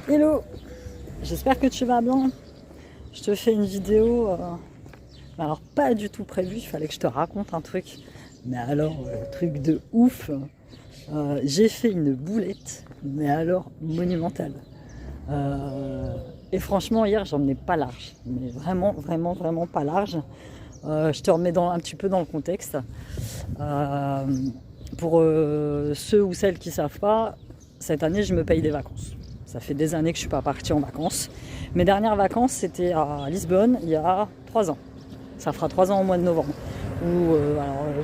Hello, j'espère que tu vas bien. Je te fais une vidéo, alors pas du tout prévu, il fallait que je te raconte un truc. Mais alors, truc de ouf, j'ai fait une boulette, mais alors monumentale. Et franchement, hier, j'en ai pas large, mais vraiment, vraiment, vraiment pas large. Je te remets un petit peu dans le contexte. Pour ceux ou celles qui ne savent pas, cette année, je me paye des vacances. Ça fait des années que je ne suis pas partie en vacances. Mes dernières vacances, c'était à Lisbonne, il y a 3 ans. Ça fera 3 ans au mois de novembre. Où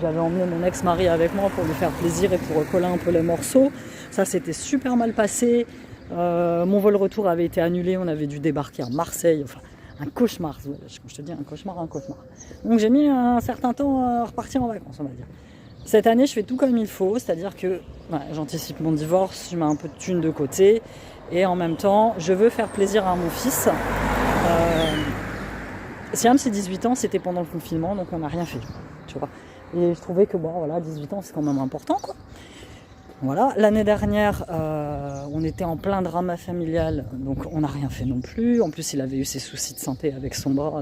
j'avais emmené mon ex-mari avec moi pour lui faire plaisir et pour coller un peu les morceaux. Ça s'était super mal passé. Mon vol retour avait été annulé. On avait dû débarquer à Marseille. Enfin, un cauchemar. Je te dis un cauchemar, un cauchemar. Donc j'ai mis un certain temps à repartir en vacances, on va dire. Cette année, je fais tout comme il faut, c'est-à-dire que j'anticipe mon divorce, je mets un peu de thunes de côté, et en même temps, je veux faire plaisir à mon fils. Siam, c'est 18 ans, c'était pendant le confinement, donc on n'a rien fait, tu vois. Et je trouvais que 18 ans, c'est quand même important, quoi. Voilà, l'année dernière, on était en plein drama familial, donc on n'a rien fait non plus. En plus, il avait eu ses soucis de santé avec son bras.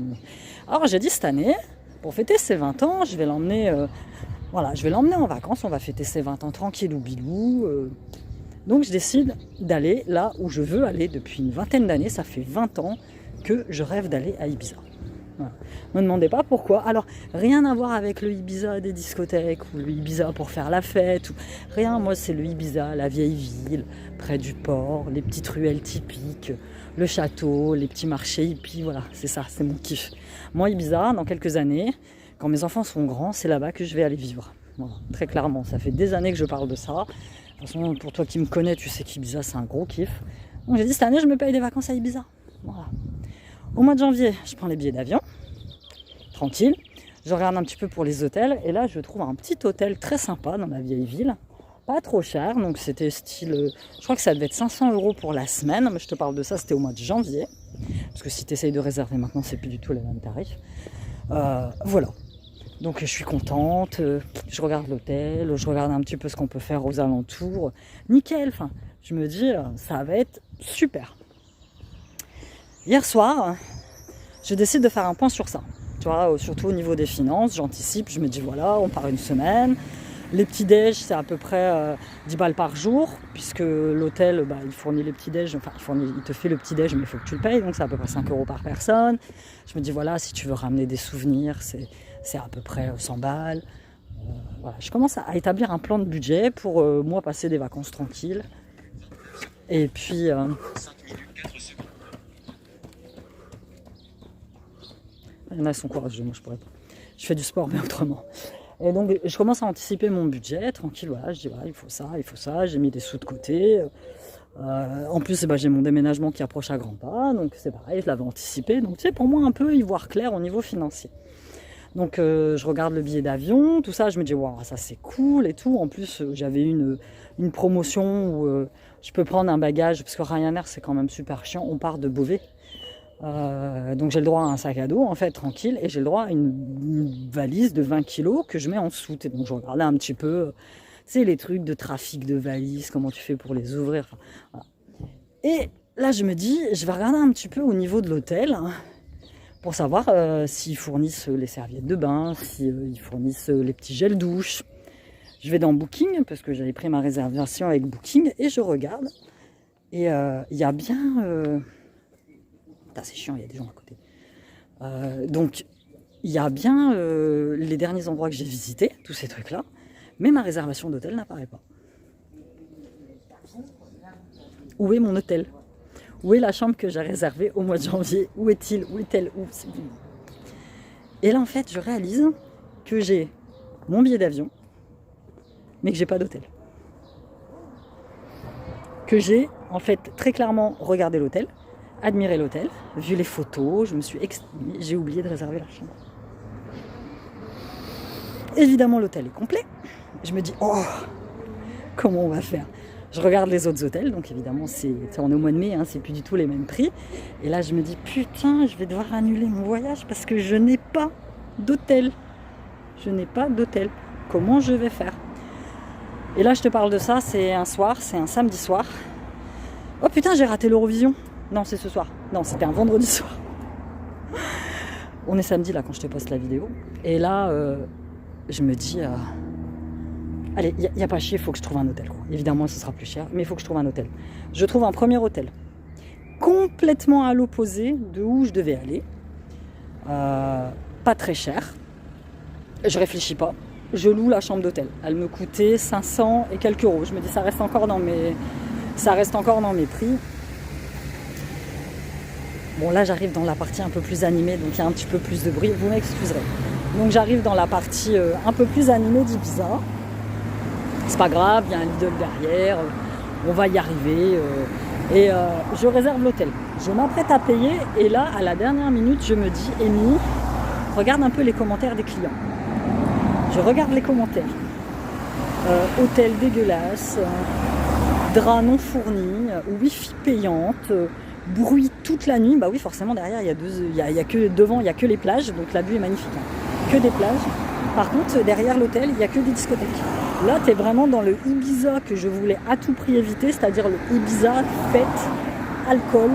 Alors j'ai dit cette année, pour fêter ses 20 ans, je vais l'emmener en vacances, on va fêter ses 20 ans tranquille ou bilou. Donc je décide d'aller là où je veux aller depuis une vingtaine d'années. Ça fait 20 ans que je rêve d'aller à Ibiza. Voilà. Ne me demandez pas pourquoi. Alors, rien à voir avec le Ibiza des discothèques ou le Ibiza pour faire la fête. Rien, moi c'est le Ibiza, la vieille ville, près du port, les petites ruelles typiques, le château, les petits marchés hippies, voilà, c'est ça, c'est mon kiff. Moi Ibiza, dans quelques années, quand mes enfants seront grands, c'est là-bas que je vais aller vivre. Voilà, très clairement, ça fait des années que je parle de ça. De toute façon, pour toi qui me connais, tu sais qu'Ibiza c'est un gros kiff. Donc j'ai dit cette année, je me paye des vacances à Ibiza. Voilà. Au mois de janvier, je prends les billets d'avion, tranquille. Je regarde un petit peu pour les hôtels. Et là, je trouve un petit hôtel très sympa dans la vieille ville. Pas trop cher. Donc, c'était style... je crois que ça devait être 500 € pour la semaine. Mais je te parle de ça, c'était au mois de janvier. Parce que si tu essayes de réserver maintenant, c'est plus du tout les mêmes tarifs. Voilà. Donc, je suis contente. Je regarde l'hôtel. Je regarde un petit peu ce qu'on peut faire aux alentours. Nickel. Enfin, je me dis, ça va être super. Hier soir, je décide de faire un point sur ça. Tu vois, surtout au niveau des finances, j'anticipe, je me dis voilà, on part une semaine. Les petits déj, c'est à peu près 10 balles par jour, puisque l'hôtel, il fournit les petits déj, enfin il te fait le petit déj, mais il faut que tu le payes, donc c'est à peu près 5 € par personne. Je me dis voilà, si tu veux ramener des souvenirs, c'est à peu près 100 balles. Voilà, je commence à établir un plan de budget pour moi passer des vacances tranquilles. Et puis... il y en a qui sont courageux, moi je pourrais pas. Je fais du sport, mais autrement. Et donc je commence à anticiper mon budget, tranquille, voilà, je dis voilà, il faut ça, j'ai mis des sous de côté. En plus, j'ai mon déménagement qui approche à grands pas, donc c'est pareil, je l'avais anticipé. Donc tu sais, pour moi un peu y voir clair au niveau financier. Donc je regarde le billet d'avion, tout ça, je me dis wow, ça c'est cool et tout. En plus, j'avais une promotion où je peux prendre un bagage, parce que Ryanair c'est quand même super chiant, on part de Beauvais. Donc j'ai le droit à un sac à dos en fait tranquille, et j'ai le droit à une valise de 20 kilos que je mets en soute. Et donc je regardais un petit peu les trucs de trafic de valises, comment tu fais pour les ouvrir, voilà. Et là je me dis, je vais regarder un petit peu au niveau de l'hôtel pour savoir s'ils fournissent les serviettes de bain, s'ils fournissent les petits gels douche. Je vais dans Booking parce que j'avais pris ma réservation avec Booking, et je regarde, et il y a bien c'est chiant, il y a des gens à côté. Donc, il y a bien les derniers endroits que j'ai visités, tous ces trucs-là, mais ma réservation d'hôtel n'apparaît pas. Où est mon hôtel? Où est la chambre que j'ai réservée au mois de janvier? Où est-il? Où est-elle? Et là, en fait, je réalise que j'ai mon billet d'avion, mais que j'ai pas d'hôtel. Que j'ai, en fait, très clairement regardé l'hôtel, admirer l'hôtel, vu les photos, j'ai oublié de réserver la chambre. Évidemment, l'hôtel est complet. Je me dis, oh, comment on va faire? Je regarde les autres hôtels, donc évidemment, on est au mois de mai, hein, c'est plus du tout les mêmes prix. Et là, je me dis, putain, je vais devoir annuler mon voyage parce que je n'ai pas d'hôtel. Je n'ai pas d'hôtel. Comment je vais faire? Et là, je te parle de ça, c'est un soir, c'est un samedi soir. Oh putain, j'ai raté l'Eurovision. Non, c'est ce soir. Non, c'était un vendredi soir. On est samedi là quand je te poste la vidéo. Et là, je me dis... allez, il n'y a pas à chier, il faut que je trouve un hôtel, quoi. Évidemment, ce sera plus cher, mais il faut que je trouve un hôtel. Je trouve un premier hôtel. Complètement à l'opposé de où je devais aller. Pas très cher. Je réfléchis pas. Je loue la chambre d'hôtel. Elle me coûtait 500 et quelques euros. Je me dis, ça reste encore dans mes prix. Bon, là, j'arrive dans la partie un peu plus animée, donc il y a un petit peu plus de bruit. Vous m'excuserez. Donc, j'arrive dans la partie un peu plus animée d'Ibiza. C'est pas grave, il y a un Lidl derrière. On va y arriver. Et je réserve l'hôtel. Je m'apprête à payer. Et là, à la dernière minute, je me dis, Amy, regarde un peu les commentaires des clients. Je regarde les commentaires. Hôtel dégueulasse, drap non fourni, wifi payante, bruit toute la nuit. Bah oui, forcément, derrière, il y a que devant, il n'y a que les plages. Donc la vue est magnifique. Hein. Que des plages. Par contre, derrière l'hôtel, il n'y a que des discothèques. Là, tu es vraiment dans le Ibiza que je voulais à tout prix éviter, c'est-à-dire le Ibiza fête, alcool,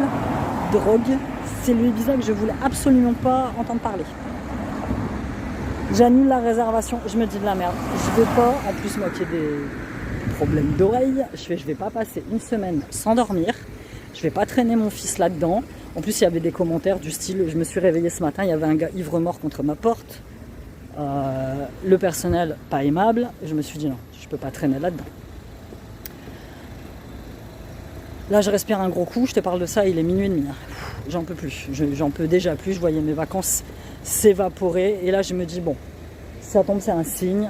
drogue. C'est le Ibiza que je voulais absolument pas entendre parler. J'annule la réservation, je me dis de la merde. Je veux pas, en plus moi qui ai des problèmes d'oreille, je vais pas passer une semaine sans dormir. Je vais pas traîner mon fils là-dedans. En plus, il y avait des commentaires du style, je me suis réveillée ce matin, il y avait un gars ivre-mort contre ma porte. Le personnel pas aimable. Je me suis dit non, je peux pas traîner là-dedans. Là, je respire un gros coup, je te parle de ça, il est minuit et demi. J'en peux plus, j'en peux déjà plus. Je voyais mes vacances s'évaporer et là, je me dis bon, ça tombe, c'est un signe.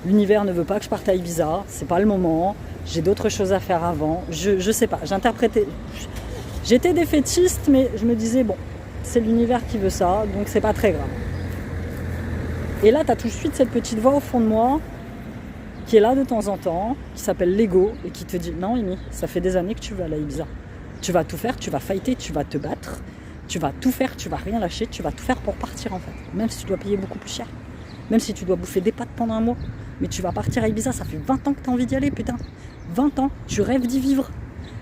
L'univers ne veut pas que je parte à Ibiza, c'est pas le moment. J'ai d'autres choses à faire avant. Je sais pas, j'interprétais. J'étais défaitiste, mais je me disais bon, c'est l'univers qui veut ça, donc c'est pas très grave. Et là, tu as tout de suite cette petite voix au fond de moi qui est là de temps en temps, qui s'appelle l'ego et qui te dit « Non, Amy, ça fait des années que tu vas aller à Ibiza. Tu vas tout faire, tu vas fighter, tu vas te battre, tu vas tout faire, tu vas rien lâcher, tu vas tout faire pour partir en fait. Même si tu dois payer beaucoup plus cher, même si tu dois bouffer des pâtes pendant un mois, mais tu vas partir à Ibiza, ça fait 20 ans que tu as envie d'y aller, putain. 20 ans, tu rêves d'y vivre.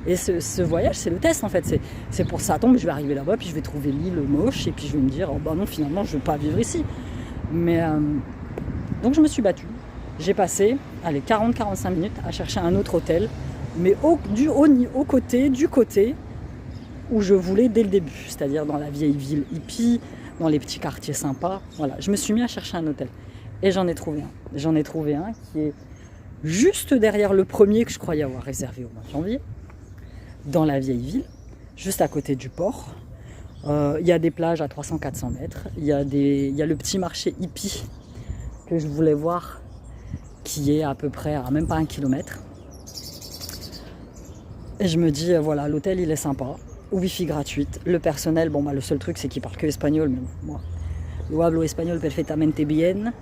Et ce voyage, c'est le test en fait. C'est pour ça, tombe, je vais arriver là-bas, puis je vais trouver l'île moche, et puis je vais me dire « Oh bah non, finalement, je ne veux pas vivre ici. » Mais donc je me suis battue. J'ai passé 40-45 minutes à chercher un autre hôtel, mais du côté où je voulais dès le début, c'est-à-dire dans la vieille ville hippie, dans les petits quartiers sympas. Voilà, je me suis mis à chercher un hôtel et j'en ai trouvé un. J'en ai trouvé un qui est juste derrière le premier que je croyais avoir réservé au mois de janvier, dans la vieille ville, juste à côté du port. Il y a des plages à 300-400 mètres, il y a le petit marché hippie que je voulais voir qui est à peu près à même pas 1 kilomètre. Et je me dis voilà, l'hôtel il est sympa, wifi gratuite, le personnel, bon bah le seul truc c'est qu'il parle que espagnol, mais moi, yo hablo espagnol perfectamente bien.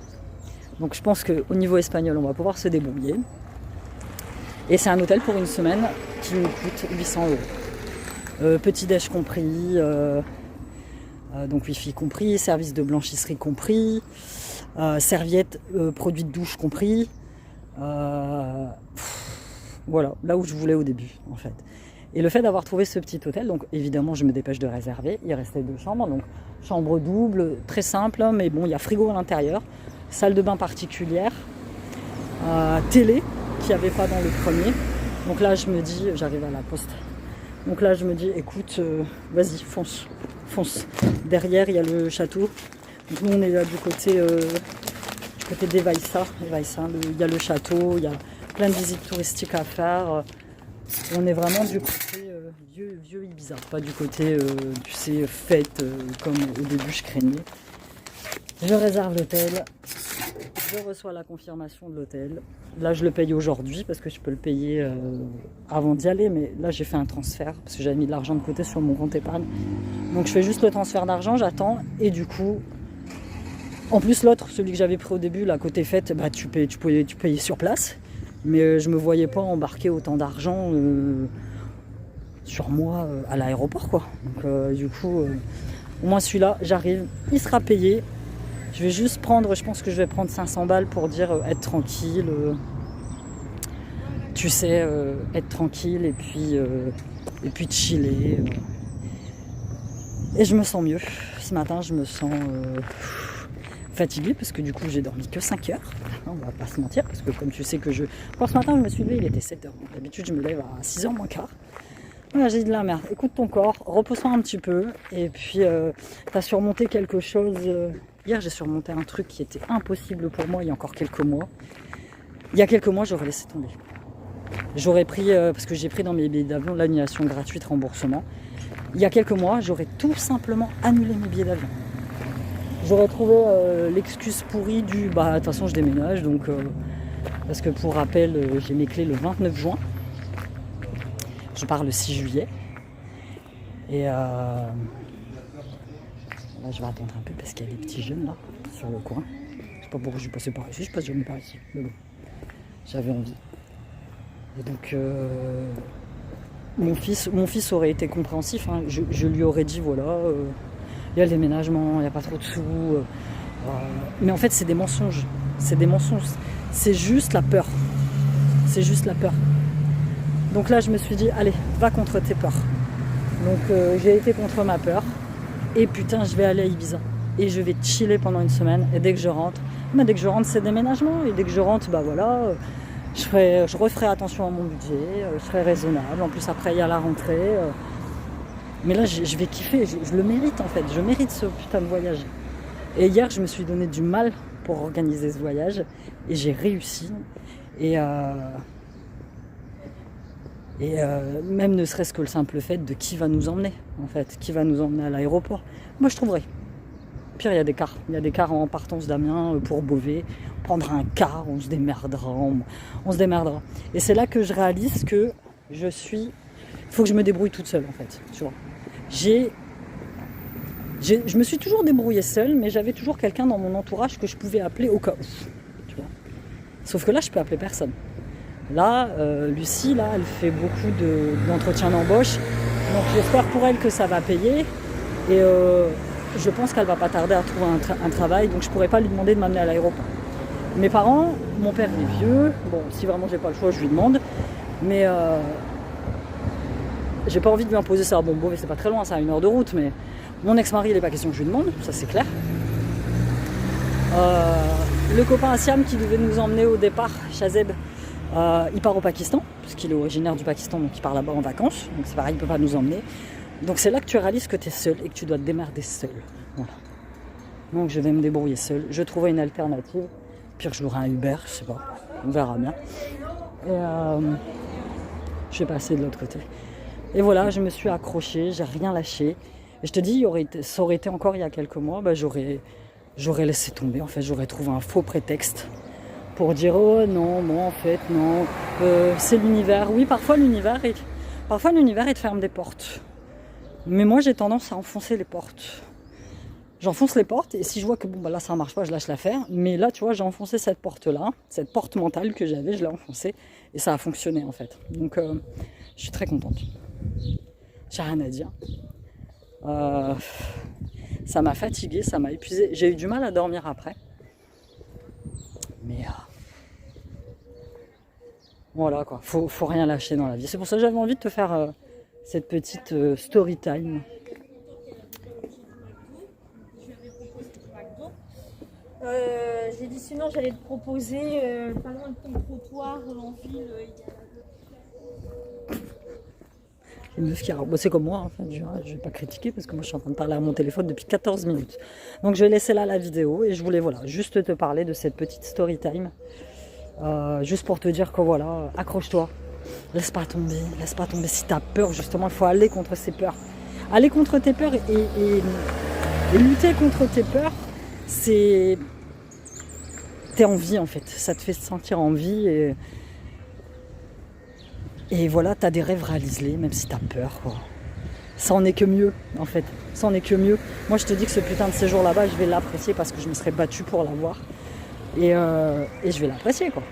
Donc je pense qu'au niveau espagnol on va pouvoir se débrouiller. Et c'est un hôtel pour une semaine qui nous coûte 800 euros. Petit déj compris, donc wifi compris, service de blanchisserie compris, serviettes, produits de douche compris. Voilà, là où je voulais au début en fait. Et le fait d'avoir trouvé ce petit hôtel, donc évidemment je me dépêche de réserver, il restait 2 chambres, donc chambre double, très simple, mais bon il y a frigo à l'intérieur, salle de bain particulière, télé qu'il n'y avait pas dans le premier. Donc là je me dis, j'arrive à la poste. Donc là je me dis écoute, vas-y fonce. Derrière il y a le château. Donc nous on est là du côté d'Evaïssa. Il y a le château, il y a plein de visites touristiques à faire. On est vraiment du côté vieux Ibiza, pas du côté tu sais fête comme au début je craignais. Je réserve l'hôtel, je reçois la confirmation de l'hôtel. Là je le paye aujourd'hui parce que je peux le payer avant d'y aller, mais là j'ai fait un transfert parce que j'avais mis de l'argent de côté sur mon compte épargne. Donc je fais juste le transfert d'argent, j'attends et du coup, en plus l'autre, celui que j'avais pris au début, là côté fête, bah tu payais sur place, mais je me voyais pas embarquer autant d'argent sur moi à l'aéroport quoi. Donc du coup, au moins celui-là, j'arrive, il sera payé. Je vais juste prendre, je pense que je vais prendre 500 balles pour dire être tranquille. tu sais, être tranquille et puis chiller. Et je me sens mieux. Ce matin, je me sens fatiguée parce que du coup, j'ai dormi que 5 heures. On va pas se mentir parce que comme tu sais que Bon, ce matin, je me suis levée, il était 7 heures. D'habitude, je me lève à 6 h moins quart. Voilà, j'ai dit de la merde. Écoute ton corps, repose-toi un petit peu. Et puis, t'as surmonté quelque chose. Hier, j'ai surmonté un truc qui était impossible pour moi il y a encore quelques mois. Il y a quelques mois, j'aurais laissé tomber. J'aurais pris, parce que j'ai pris dans mes billets d'avion l'annulation gratuite remboursement. Il y a quelques mois, j'aurais tout simplement annulé mes billets d'avion. J'aurais trouvé l'excuse pourrie du de toute façon je déménage, donc parce que pour rappel, j'ai mes clés le 29 juin. Je pars le 6 juillet. Et là, je vais attendre un peu parce qu'il y a des petits jeunes là, sur le coin. Je sais pas pourquoi je suis passé par ici, je passe jamais par ici. Mais bon, j'avais envie. Et donc, mon fils aurait été compréhensif. Hein. Je lui aurais dit, voilà, il y a le déménagement, il n'y a pas trop de sous. Mais en fait, c'est des mensonges. C'est des mensonges. C'est juste la peur. C'est juste la peur. Donc là, je me suis dit, allez, va contre tes peurs. Donc, j'ai été contre ma peur. Et putain, je vais aller à Ibiza. Et je vais chiller pendant une semaine. Et dès que je rentre, c'est déménagement. Et dès que je rentre, voilà, je referai attention à mon budget. Je serai raisonnable. En plus, après, il y a la rentrée. Mais là, je vais kiffer. Je le mérite, en fait. Je mérite ce putain de voyage. Et hier, je me suis donné du mal pour organiser ce voyage. Et j'ai réussi. Et même ne serait-ce que le simple fait de qui va nous emmener, en fait, qui va nous emmener à l'aéroport. Moi, je trouverai. Pire, il y a des cars. Il y a des cars en partance d'Amiens pour Beauvais. On prendra un car, on se démerdera. On se démerdera. Et c'est là que je réalise que il faut que je me débrouille toute seule, en fait. Tu vois. Je me suis toujours débrouillée seule, mais j'avais toujours quelqu'un dans mon entourage que je pouvais appeler au cas où. Tu vois. Sauf que là, je peux appeler personne. Là, Lucie, là, elle fait beaucoup d'entretiens d'embauche. Donc j'espère pour elle que ça va payer. Et je pense qu'elle va pas tarder à trouver un travail. Donc je pourrais pas lui demander de m'amener à l'aéroport. Mes parents, mon père est vieux. Bon, si vraiment j'ai pas le choix, je lui demande. Mais j'ai pas envie de lui imposer ça. Bon, c'est pas très loin, ça, à 1 heure de route. Mais mon ex-mari, il n'est pas question que je lui demande. Ça, c'est clair. Le copain Siam qui devait nous emmener au départ, Shazeb, il part au Pakistan, puisqu'il est originaire du Pakistan, donc il part là-bas en vacances, donc c'est pareil, il ne peut pas nous emmener. Donc c'est là que tu réalises que tu es seul et que tu dois te démerder seul. Voilà. Donc je vais me débrouiller seul, je trouverai une alternative, pire je louerai un Uber, je sais pas, on verra bien. Et je vais passer de l'autre côté. Et voilà, je me suis accrochée, j'ai rien lâché. Et je te dis, ça aurait été encore il y a quelques mois, j'aurais laissé tomber, en fait j'aurais trouvé un faux prétexte. Pour dire oh non, bon en fait non, c'est l'univers. Oui, parfois l'univers il te ferme des portes. Mais moi j'ai tendance à enfoncer les portes. J'enfonce les portes et si je vois que là ça marche pas, je lâche l'affaire. Mais là tu vois, j'ai enfoncé cette porte-là, cette porte mentale que j'avais, je l'ai enfoncée et ça a fonctionné en fait. Donc je suis très contente. J'ai rien à dire. Ça m'a fatiguée, ça m'a épuisée. J'ai eu du mal à dormir après. Mais voilà quoi, faut rien lâcher dans la vie. C'est pour ça que j'avais envie de te faire cette petite story time. J'ai dit sinon j'allais te proposer pas loin de ton trottoir en ville. Une meuf qui c'est comme moi, enfin, je vais pas critiquer parce que moi je suis en train de parler à mon téléphone depuis 14 minutes. Donc je vais laisser là la vidéo et je voulais juste te parler de cette petite story time. Juste pour te dire que voilà, accroche-toi, laisse pas tomber si tu as peur. Justement, il faut aller contre ces peurs. Aller contre tes peurs et lutter contre tes peurs, t'es en vie en fait, ça te fait se sentir en vie et voilà, t'as des rêves, réalise-les, même si t'as peur quoi. Ça en est que mieux en fait, ça en est que mieux. Moi je te dis que ce putain de séjour là-bas, je vais l'apprécier parce que je me serais battue pour l'avoir. Et je vais l'apprécier quoi.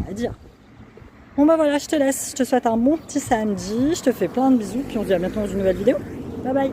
À dire. Bon voilà, je te laisse. Je te souhaite un bon petit samedi. Je te fais plein de bisous. Puis on se dit à bientôt dans une nouvelle vidéo. Bye bye.